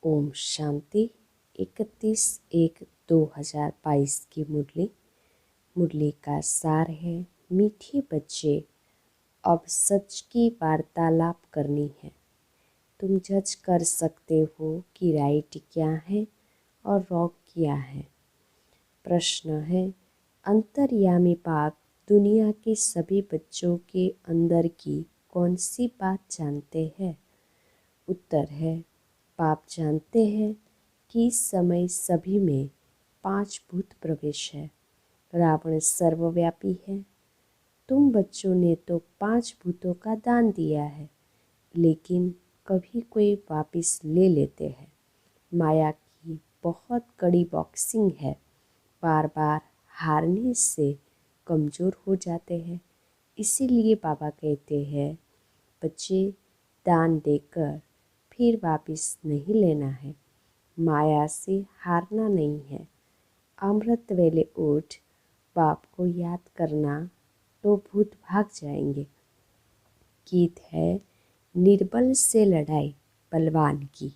ओम शांति। 31/1/2022 की मुरली का सार है। मीठे बच्चे, अब सच की वार्तालाप करनी है। तुम जज कर सकते हो कि राइट क्या है और रॉन्ग क्या है। प्रश्न है, अंतर्यामी बाप दुनिया के सभी बच्चों के अंदर की कौन सी बात जानते हैं? उत्तर है, बाप जानते हैं कि इस समय सभी में 5 भूत प्रवेश है। रावण सर्वव्यापी है। तुम बच्चों ने तो 5 भूतों का दान दिया है, लेकिन कभी कोई वापिस ले लेते हैं। माया की बहुत कड़ी बॉक्सिंग है। बार बार हारने से कमज़ोर हो जाते हैं। इसीलिए बाबा कहते हैं, बच्चे दान देकर फिर वापिस नहीं लेना है। माया से हारना नहीं है। अमृत वेले उठ बाप को याद करना तो भूत भाग जाएंगे। गीत है, निर्बल से लड़ाई बलवान की।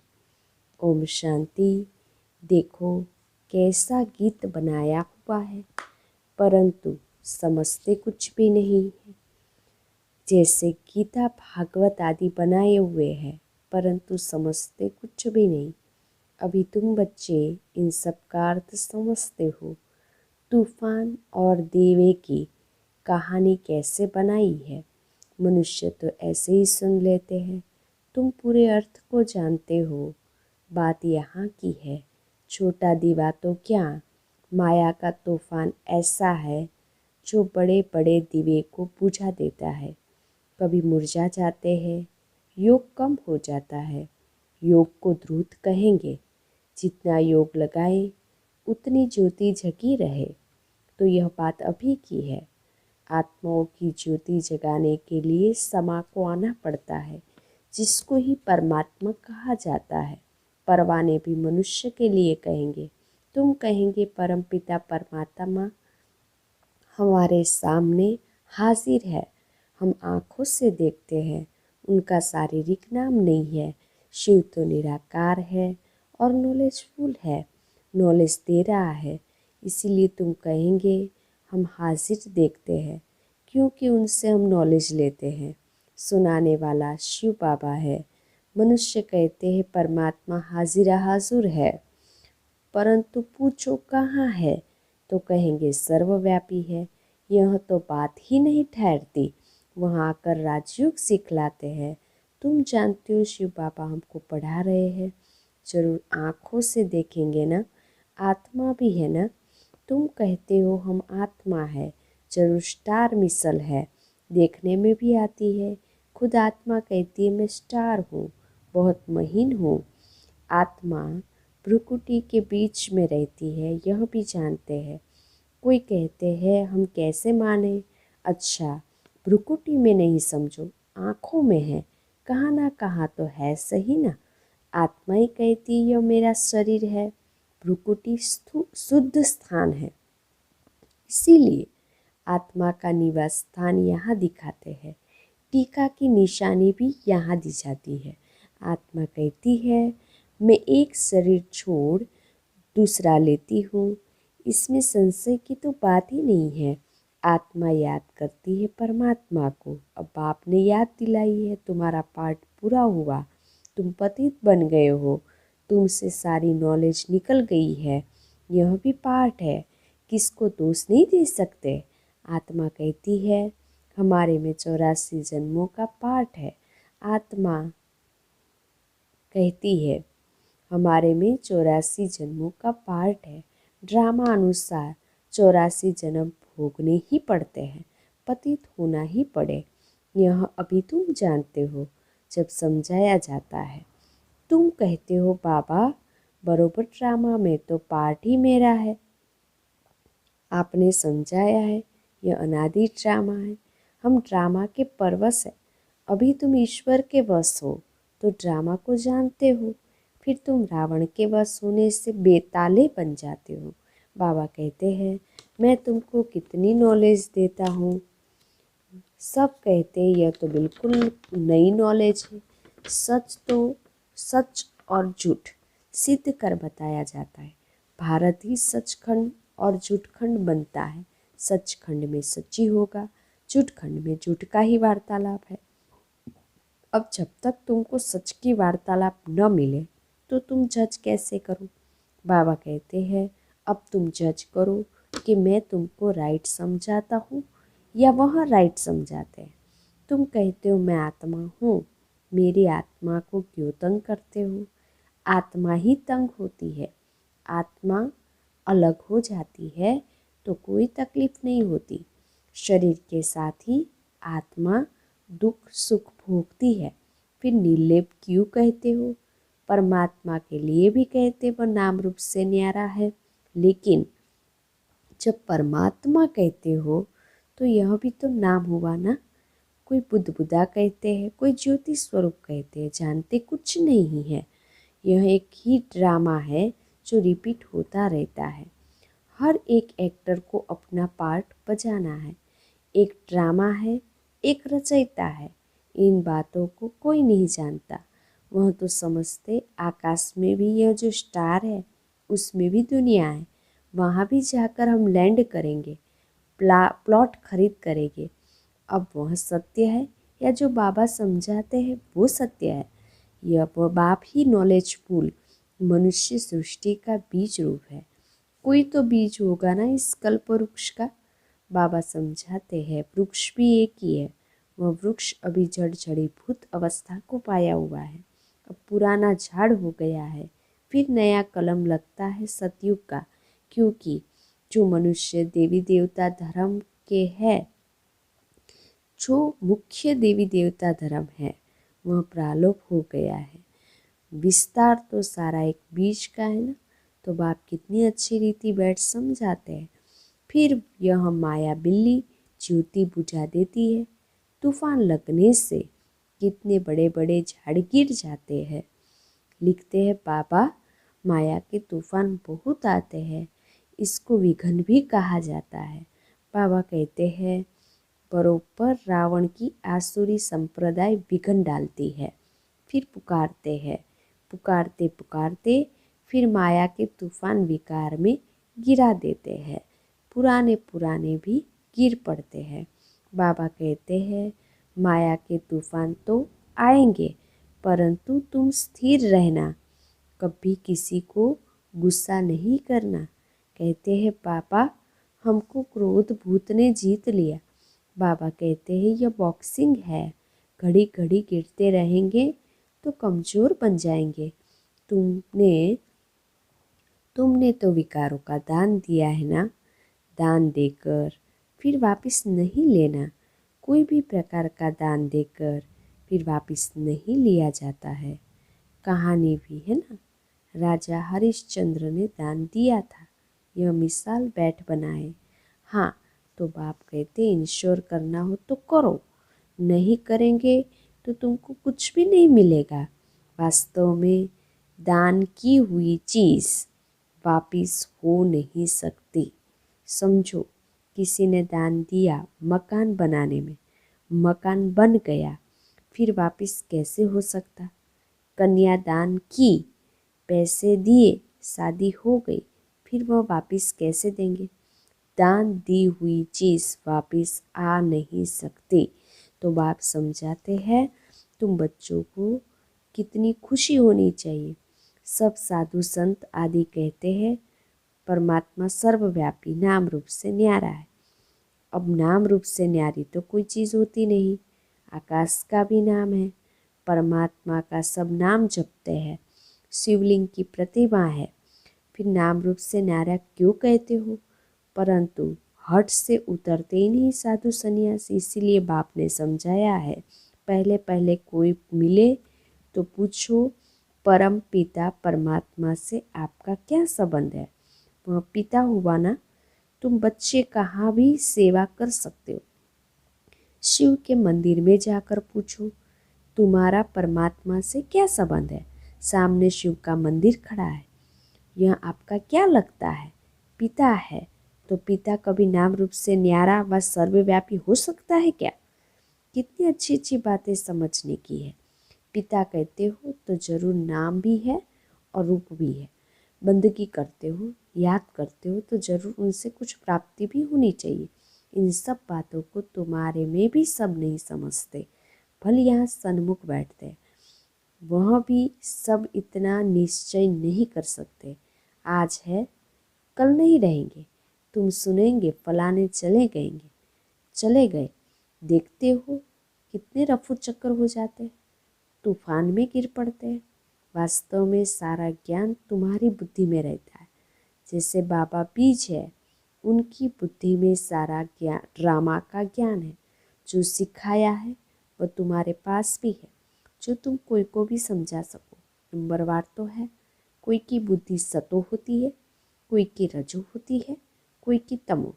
ओम शांति। देखो कैसा गीत बनाया हुआ है, परंतु समझते कुछ भी नहीं है। जैसे गीता भागवत आदि बनाए हुए हैं, परंतु समझते कुछ भी नहीं। अभी तुम बच्चे इन सब का अर्थ समझते हो। तूफान और देवे की कहानी कैसे बनाई है। मनुष्य तो ऐसे ही सुन लेते हैं। तुम पूरे अर्थ को जानते हो। बात यहाँ की है, छोटा दीवा तो क्या, माया का तूफान ऐसा है जो बड़े बड़े दिवे को बुझा देता है। कभी मुरझा जाते हैं, योग कम हो जाता है। योग को ध्रुत कहेंगे। जितना योग लगाए उतनी ज्योति जगी रहे। तो यह बात अभी की है। आत्माओं की ज्योति जगाने के लिए समा को आना पड़ता है, जिसको ही परमात्मा कहा जाता है। परवाने भी मनुष्य के लिए कहेंगे। तुम कहेंगे परमपिता परमात्मा हमारे सामने हाजिर है, हम आँखों से देखते हैं। उनका शारीरिक नाम नहीं है। शिव तो निराकार है और नॉलेजफुल है, नॉलेज दे रहा है। इसीलिए तुम कहेंगे हम हाजिर देखते हैं, क्योंकि उनसे हम नॉलेज लेते हैं। सुनाने वाला शिव बाबा है। मनुष्य कहते हैं परमात्मा हाजिरा हाजुर है, परंतु पूछो कहाँ है, तो कहेंगे सर्वव्यापी है। यह तो बात ही नहीं ठहरती। वहाँ आकर राजयोग सिखलाते हैं। तुम जानते हो शिव बाबा हमको पढ़ा रहे हैं। जरूर आँखों से देखेंगे ना, आत्मा भी है ना। तुम कहते हो हम आत्मा है, जरूर स्टार मिसल है, देखने में भी आती है। खुद आत्मा कहती है मैं स्टार हूँ, बहुत महीन हूँ। आत्मा भ्रुकुटी के बीच में रहती है, यह भी जानते हैं। कोई कहते हैं हम कैसे माने। अच्छा, भ्रुकुटी में नहीं समझो, आँखों में है। कहाँ ना कहाँ तो है, सही ना। आत्मा ही कहती यह मेरा शरीर है। भ्रुकुटी शुद्ध स्थान है, इसीलिए आत्मा का निवास स्थान यहाँ दिखाते हैं। टीका की निशानी भी यहाँ दी जाती है। आत्मा कहती है मैं एक शरीर छोड़ दूसरा लेती हूँ, इसमें संशय की तो बात ही नहीं है। आत्मा याद करती है परमात्मा को। अब बाप ने याद दिलाई है, तुम्हारा पार्ट पूरा हुआ। तुम पतित बन गए हो, तुमसे सारी नॉलेज निकल गई है। यह भी पार्ट है, किसको दोष नहीं दे सकते। आत्मा कहती है हमारे में 84 जन्मों का पार्ट है। आत्मा कहती है हमारे में 84 जन्मों का पार्ट है। ड्रामा अनुसार 84 जन्म भोगने ही पड़ते हैं, पतित होना ही पड़े। यह अभी तुम जानते हो, जब समझाया जाता है। तुम कहते हो बाबा बरोबर ड्रामा में तो पार्ट ही मेरा है। आपने समझाया है यह अनादि ड्रामा है। हम ड्रामा के परवश है। अभी तुम ईश्वर के वश हो तो ड्रामा को जानते हो, फिर तुम रावण के वश होने से बेताले बन जाते हो। बाबा कहते हैं मैं तुमको कितनी नॉलेज देता हूँ। सब कहते हैं यह तो बिल्कुल नई नॉलेज है। सच तो सच और झूठ सिद्ध कर बताया जाता है। भारत ही सचखंड और झूठखंड बनता है। सचखंड में सच्ची होगा, झूठखंड में झूठ का ही वार्तालाप है। अब जब तक तुमको सच की वार्तालाप न मिले तो तुम जज कैसे करो? बाबा कहते हैं, अब तुम जज करो कि मैं तुमको राइट समझाता हूँ या वह राइट समझाते हैं। तुम कहते हो मैं आत्मा हूँ, मेरी आत्मा को क्यों तंग करते हो? आत्मा ही तंग होती है। आत्मा अलग हो जाती है तो कोई तकलीफ नहीं होती। शरीर के साथ ही आत्मा दुख सुख भोगती है। फिर निर्लेप क्यों कहते हो? परमात्मा के लिए भी कहते वह नाम रूप से न्यारा है, लेकिन जब परमात्मा कहते हो तो यह भी तो नाम हुआ ना। कोई बुद्ध बुद्धा कहते हैं, कोई ज्योति स्वरूप कहते हैं, जानते कुछ नहीं है। यह एक ही ड्रामा है जो रिपीट होता रहता है। हर एक एक्टर को अपना पार्ट बजाना है। एक ड्रामा है, एक रचयिता है। इन बातों को कोई नहीं जानता। वह तो समझते आकाश में भी यह जो स्टार है उसमें भी दुनिया है, वहाँ भी जाकर हम लैंड करेंगे, प्लॉट खरीद करेंगे। अब वह सत्य है या जो बाबा समझाते हैं वो सत्य है? यह वह बाप ही नॉलेजफुल मनुष्य सृष्टि का बीज रूप है। कोई तो बीज होगा ना इस कल्प वृक्ष का। बाबा समझाते हैं वृक्ष भी एक ही है। वह वृक्ष अभी जड़ जड़ीभूत अवस्था को पाया हुआ है। अब पुराना झाड़ हो गया है, फिर नया कलम लगता है सतयुग का। क्योंकि जो मनुष्य देवी देवता धर्म के है, जो मुख्य देवी देवता धर्म है, वह प्रालोप हो गया है। विस्तार तो सारा एक बीज का है ना। तो बाप कितनी अच्छी रीति बैठ समझाते हैं। फिर यह माया बिल्ली ज्योति बुझा देती है। तूफान लगने से कितने बड़े बड़े झाड़ गिर जाते हैं। लिखते हैं बाबा, माया के तूफान बहुत आते हैं, इसको विघन भी कहा जाता है। बाबा कहते हैं बरोबर रावण की आसुरी संप्रदाय विघन डालती है। फिर पुकारते हैं, पुकारते पुकारते फिर माया के तूफान विकार में गिरा देते हैं। पुराने पुराने भी गिर पड़ते हैं। बाबा कहते हैं माया के तूफान तो आएंगे, परंतु तुम स्थिर रहना, कभी किसी को गुस्सा नहीं करना। कहते हैं पापा, हमको क्रोध भूत ने जीत लिया। बाबा कहते हैं यह बॉक्सिंग है, घड़ी घड़ी गिरते रहेंगे तो कमज़ोर बन जाएंगे। तुमने तुमने तो विकारों का दान दिया है ना। दान देकर फिर वापस नहीं लेना। कोई भी प्रकार का दान देकर फिर वापस नहीं लिया जाता है। कहानी भी है ना, राजा हरिश्चंद्र ने दान दिया था। यह मिसाल बैठ बनाए। हाँ, तो बाप कहते इंश्योर करना हो तो करो, नहीं करेंगे तो तुमको कुछ भी नहीं मिलेगा। वास्तव में दान की हुई चीज़ वापिस हो नहीं सकती। समझो, किसी ने दान दिया मकान बनाने में, मकान बन गया, फिर वापिस कैसे हो सकता? कन्यादान की, पैसे दिए, शादी हो गई, फिर वह वापिस कैसे देंगे? दान दी हुई चीज़ वापिस आ नहीं सकती। तो बाप समझाते हैं तुम बच्चों को कितनी खुशी होनी चाहिए। सब साधु संत आदि कहते हैं परमात्मा सर्वव्यापी नाम रूप से न्यारा है। अब नाम रूप से न्यारी तो कोई चीज़ होती नहीं। आकाश का भी नाम है, परमात्मा का सब नाम जपते हैं, शिवलिंग की प्रतिमा है। फिर नाम रूप से न्यारा क्यों कहते हो? परंतु हट से उतरते ही नहीं साधु सन्यासी, इसीलिए बाप ने समझाया है। पहले पहले कोई मिले तो पूछो परम पिता परमात्मा से आपका क्या संबंध है? वह पिता हुआ ना। तुम बच्चे कहाँ भी सेवा कर सकते हो। शिव के मंदिर में जाकर पूछो तुम्हारा परमात्मा से क्या संबंध है? सामने शिव का मंदिर खड़ा है, यह आपका क्या लगता है? पिता है। तो पिता कभी नाम रूप से न्यारा व सर्वव्यापी हो सकता है क्या? कितनी अच्छी अच्छी बातें समझने की है। पिता कहते हो तो जरूर नाम भी है और रूप भी है। बंदगी करते हो, याद करते हो तो जरूर उनसे कुछ प्राप्ति भी होनी चाहिए। इन सब बातों को तुम्हारे में भी सब नहीं समझते। भले यहाँ सन्मुख बैठते, वह भी सब इतना निश्चय नहीं कर सकते। आज है, कल नहीं रहेंगे। तुम सुनेंगे फलाने चले गए। देखते हो कितने रफू चक्कर हो जाते हैं, तूफान में गिर पड़ते हैं। वास्तव में सारा ज्ञान तुम्हारी बुद्धि में रहता है। जैसे बाबा बीज है, उनकी बुद्धि में सारा ज्ञान, ड्रामा का ज्ञान है। जो सिखाया है वह तुम्हारे पास भी है, जो तुम कोई को भी समझा सको। नंबरवार तो है। कोई की बुद्धि सतो होती है, कोई की रजो होती है, कोई की तमो।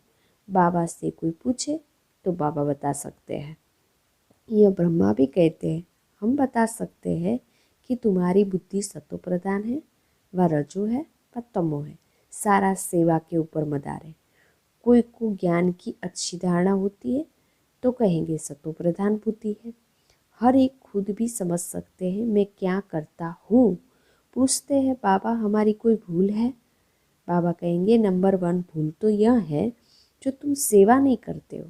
बाबा से कोई पूछे तो बाबा बता सकते हैं। यह ब्रह्मा भी कहते हैं, हम बता सकते हैं कि तुम्हारी बुद्धि सतो प्रधान है, व रजो है, व तमो है। सारा सेवा के ऊपर मदार है। कोई को ज्ञान की अच्छी धारणा होती है तो कहेंगे सतो प्रधान बुद्धि है। हर एक खुद भी समझ सकते हैं मैं क्या करता हूँ। पूछते हैं बाबा हमारी कोई भूल है? बाबा कहेंगे नंबर 1 भूल तो यह है जो तुम सेवा नहीं करते हो,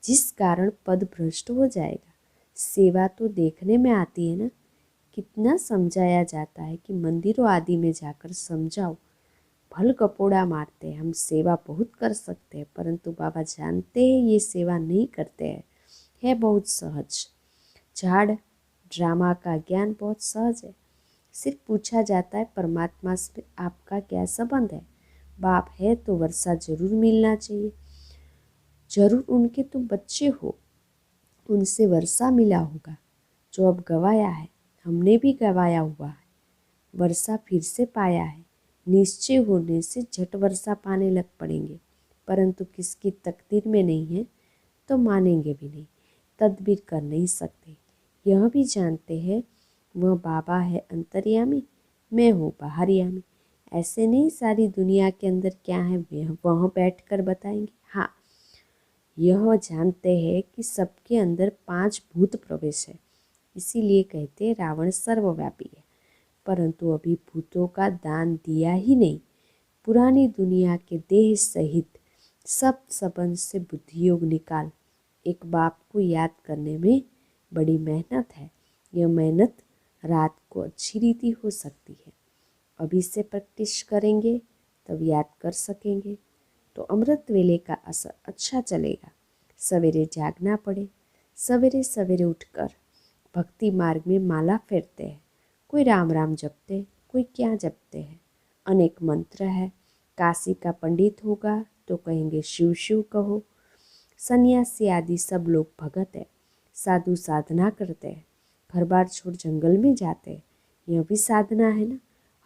जिस कारण पद भ्रष्ट हो जाएगा। सेवा तो देखने में आती है ना, कितना समझाया जाता है कि मंदिरों आदि में जाकर समझाओ। भल कपोड़ा मारते हैं, हम सेवा बहुत कर सकते हैं, परंतु बाबा जानते हैं ये सेवा नहीं करते हैं। है बहुत सहज। झाड़ ड्रामा का ज्ञान बहुत सहज है। सिर्फ पूछा जाता है परमात्मा से आपका क्या संबंध है। बाप है तो वर्षा जरूर मिलना चाहिए। जरूर उनके तुम बच्चे हो, उनसे वर्षा मिला होगा जो अब गवाया है। हमने भी गवाया हुआ है, वर्षा फिर से पाया है। निश्चय होने से झट वर्षा पाने लग पड़ेंगे, परंतु किसकी तकदीर में नहीं है तो मानेंगे भी नहीं, तदबीर कर नहीं सकते। यह भी जानते हैं वह बाबा है अंतर्यामी, मैं हूँ बाहरयामी। ऐसे नहीं सारी दुनिया के अंदर क्या है वह बैठ कर बताएंगे। हाँ, यह जानते हैं कि सबके अंदर 5 भूत प्रवेश है, इसीलिए कहते हैं रावण सर्वव्यापी है। परंतु अभी भूतों का दान दिया ही नहीं। पुरानी दुनिया के देह सहित सब संबंध से बुद्धियोग निकाल। एक बाप को याद करने में बड़ी मेहनत है। यह मेहनत रात को अच्छी रीति हो सकती है। अभी से प्रैक्टिस करेंगे तब याद कर सकेंगे तो अमृत वेले का असर अच्छा चलेगा। सवेरे जागना पड़े, सवेरे सवेरे उठकर भक्ति मार्ग में माला फेरते हैं। कोई राम राम जपते, कोई क्या जपते हैं। अनेक मंत्र है। काशी का पंडित होगा तो कहेंगे शिव शिव कहो। सन्यासी आदि सब लोग भगत है, साधु साधना करते हैं, घर बार छोड़ जंगल में जाते हैं, यह भी साधना है ना।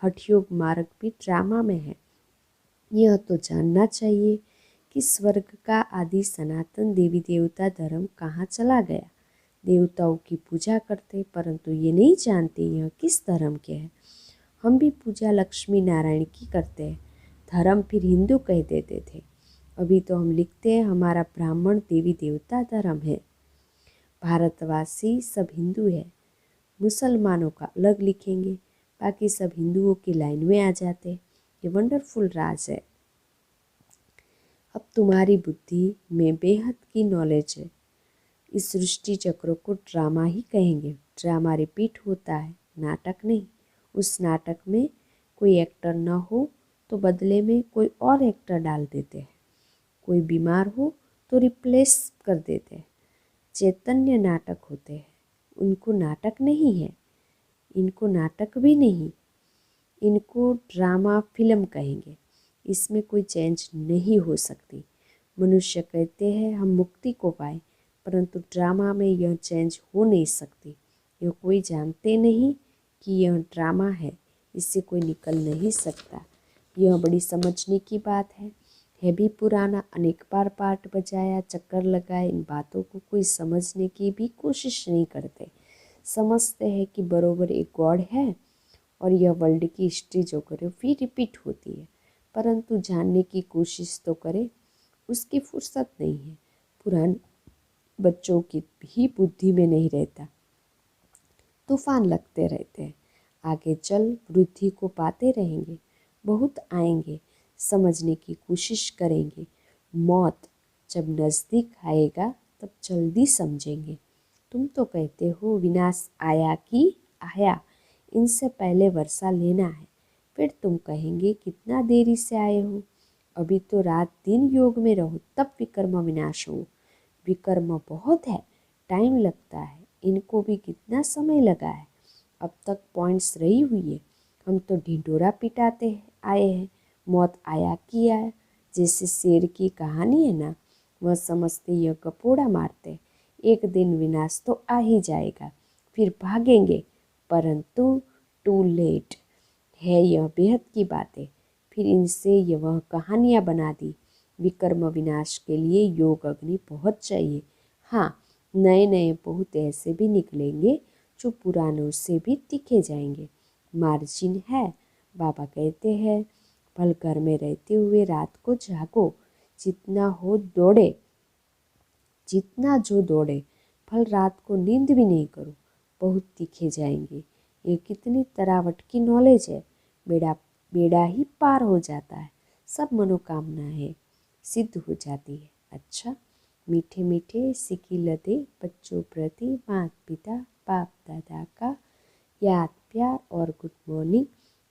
हठयोग मार्ग भी ड्रामा में है। यह तो जानना चाहिए कि स्वर्ग का आदि सनातन देवी देवता धर्म कहाँ चला गया। देवताओं की पूजा करते परंतु ये नहीं जानते यह किस धर्म के हैं। हम भी पूजा लक्ष्मी नारायण की करते हैं, धर्म फिर हिंदू कह देते थे। अभी तो हम लिखते हैं हमारा ब्राह्मण देवी देवता धर्म है। भारतवासी सब हिंदू है। मुसलमानों का अलग लिखेंगे, बाकी सब हिंदुओं की लाइन में आ जाते। ये वंडरफुल राज है। अब तुम्हारी बुद्धि में बेहद की नॉलेज है। इस सृष्टि चक्र को ड्रामा ही कहेंगे। ड्रामा रिपीट होता है, नाटक नहीं। उस नाटक में कोई एक्टर न हो तो बदले में कोई और एक्टर डाल देते हैं। कोई बीमार हो तो रिप्लेस कर देते हैं। चैतन्य नाटक होते हैं, उनको नाटक नहीं है, इनको नाटक भी नहीं, इनको ड्रामा फिल्म कहेंगे। इसमें कोई चेंज नहीं हो सकती। मनुष्य कहते हैं हम मुक्ति को पाए, परंतु ड्रामा में यह चेंज हो नहीं सकती। यह कोई जानते नहीं कि यह ड्रामा है, इससे कोई निकल नहीं सकता। यह बड़ी समझने की बात है भी पुराना। अनेक बार पाठ बजाया, चक्कर लगाए, इन बातों को कोई समझने की भी कोशिश नहीं करते। समझते हैं कि बरोबर एक गॉड है और यह वर्ल्ड की हिस्ट्री ज्योग्राफी रिपीट होती है, परंतु जानने की कोशिश तो करे, उसकी फुर्सत नहीं है। पुराने बच्चों की भी बुद्धि में नहीं रहता, तूफान लगते रहते हैं। आगे चल वृद्धि को पाते रहेंगे, बहुत आएंगे, समझने की कोशिश करेंगे। मौत जब नज़दीक आएगा तब जल्दी समझेंगे। तुम तो कहते हो विनाश आया कि आया, इनसे पहले वर्षा लेना है। फिर तुम कहेंगे कितना देरी से आए हो, अभी तो रात दिन योग में रहो तब विकर्म विनाश हो। विकर्म बहुत है, टाइम लगता है, इनको भी कितना समय लगा है, अब तक पॉइंट्स रही हुई है। हम तो ढिंढोरा पिटाते आए हैं, मौत आया कि आया। जैसे शेर की कहानी है ना, वह समझते यह कपोड़ा मारते, एक दिन विनाश तो आ ही जाएगा, फिर भागेंगे, परंतु टू लेट है। यह बेहद की बात है। फिर इनसे यह वह कहानियाँ बना दी। विकर्म विनाश के लिए योग अग्नि बहुत चाहिए। हाँ, नए नए बहुत ऐसे भी निकलेंगे जो पुरानों से भी तीखे जाएंगे। मार्जिन है। बाबा कहते हैं भल घर में रहते हुए रात को जागो, जितना हो दौड़े, जितना जो दौड़े, फल रात को नींद भी नहीं करो, बहुत तीखे जाएंगे। ये कितनी तरावट की नॉलेज है। बेड़ा बेड़ा ही पार हो जाता है, सब मनोकामनाएं सिद्ध हो जाती है। अच्छा, मीठे मीठे सिकी लदे बच्चों प्रति माता पिता बाप दादा का याद प्यार और गुड मॉर्निंग।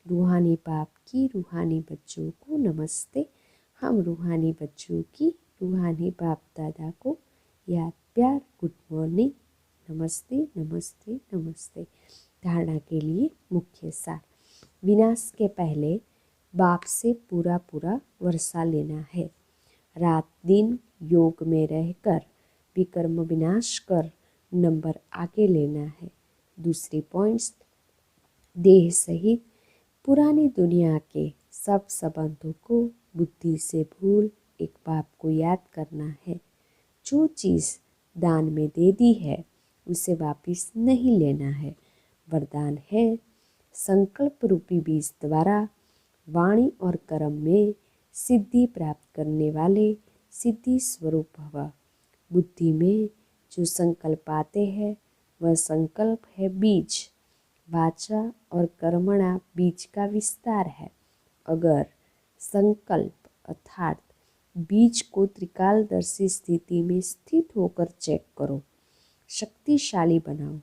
रूहानी बाप की रूहानी बच्चों को नमस्ते। हम रूहानी बच्चों की रूहानी बाप दादा को याद प्यार गुड मॉर्निंग, नमस्ते नमस्ते नमस्ते। धारणा के लिए मुख्य सार। विनाश के पहले बाप से पूरा पूरा वर्षा लेना है। रात दिन योग में रहकर विकर्म विनाश कर नंबर आगे लेना है। दूसरी पॉइंट्स, देह सहित पुरानी दुनिया के सब संबंधों को बुद्धि से भूल एक बाप को याद करना है। जो चीज़ दान में दे दी है उसे वापस नहीं लेना है। वरदान है संकल्प रूपी बीज द्वारा वाणी और कर्म में सिद्धि प्राप्त करने वाले सिद्धि स्वरूप भव। बुद्धि में जो संकल्प आते हैं वह संकल्प है बीज। वाचा और कर्मणा बीज का विस्तार है। अगर संकल्प अर्थात बीज को त्रिकालदर्शी स्थिति में स्थित होकर चेक करो, शक्तिशाली बनाओ,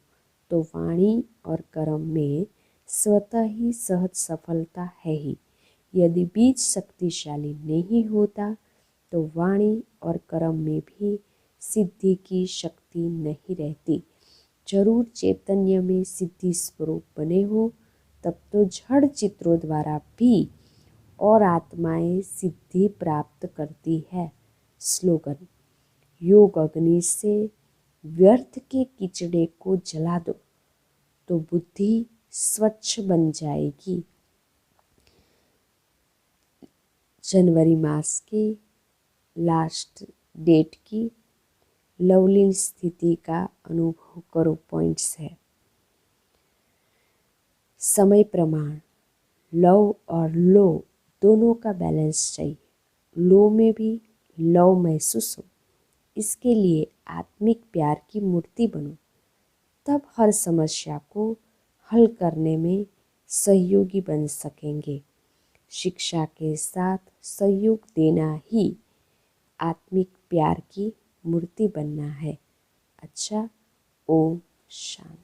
तो वाणी और कर्म में स्वतः ही सहज सफलता है ही। यदि बीज शक्तिशाली नहीं होता तो वाणी और कर्म में भी सिद्धि की शक्ति नहीं रहती। जरूर चैतन्य में सिद्धि स्वरूप बने हो तब तो जड़ चित्रों द्वारा भी और आत्माएं सिद्धि प्राप्त करती है। स्लोगन, योग अग्नि से व्यर्थ के कीचड़े को जला दो तो बुद्धि स्वच्छ बन जाएगी। जनवरी मास के लास्ट डेट की लवलीन स्थिति का अनुभव करो। पॉइंट्स है। समय प्रमाण, लव और लो दोनों का बैलेंस चाहिए। लो में भी लव महसूस हो, इसके लिए आत्मिक प्यार की मूर्ति बनो, तब हर समस्या को हल करने में सहयोगी बन सकेंगे। शिक्षा के साथ सहयोग देना ही आत्मिक प्यार की मूर्ति बनना है। अच्छा, ओम शांति।